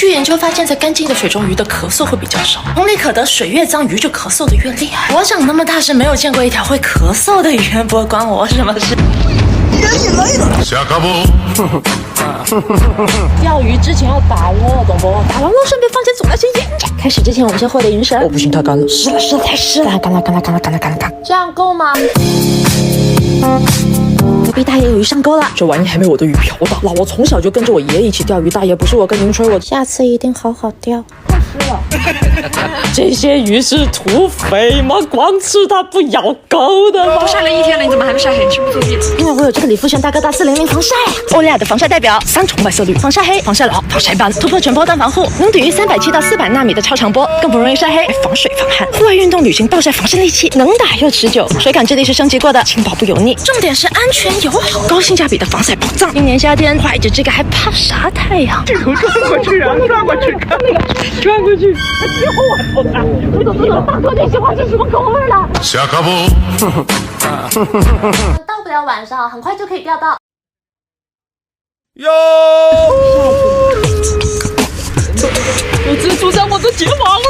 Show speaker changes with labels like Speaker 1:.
Speaker 1: 据研究发现，在干净的水中，鱼的咳嗽会比较少。同理可得，水越脏，鱼就咳嗽的越厉害。我长那么大是没有见过一条会咳嗽的鱼，不过关我什么事？
Speaker 2: 人你累了。
Speaker 3: 下课不？
Speaker 1: 钓鱼之前要打窝，懂不？打完窝顺便放些佐料先腌着。开始之前，我们先和点云绳。
Speaker 2: 我不行，太干了。
Speaker 1: 湿了，太湿了，干了。这样够吗？隔壁大爷有鱼上钩了，
Speaker 2: 这玩意还没我的鱼漂大。老王从小就跟着我爷爷一起钓鱼，大爷不是我跟您吹，我
Speaker 1: 下次一定好好钓。
Speaker 2: 太湿了。这些鱼是土匪吗？光吃它不咬钩的吗？
Speaker 4: 都晒了一天了，你怎么还没晒黑？是不是作弊？
Speaker 1: 因为我有这个李富全大哥大400防晒，欧莱雅的防晒代表，3重白色率，防晒黑、防晒老、防晒斑，突破全波段防护，能抵御370到400纳米的超长波，更不容易晒黑，还防水防汗。户外运动旅行暴晒防晒利器，能打又持久，水感质地是升级过的，轻薄不油腻，重点是安全友好，高性价比的防晒宝藏。今年夏天怀着这个还怕啥太阳？
Speaker 2: 镜头转过去，然后转过去，看那个转过去，最后我操他！
Speaker 1: 走，大哥，这些话是什么口味了？
Speaker 3: 下课不？
Speaker 1: 到不了晚上，很快就可以钓到。
Speaker 3: 哟！
Speaker 2: 有蜘蛛在我的睫毛了。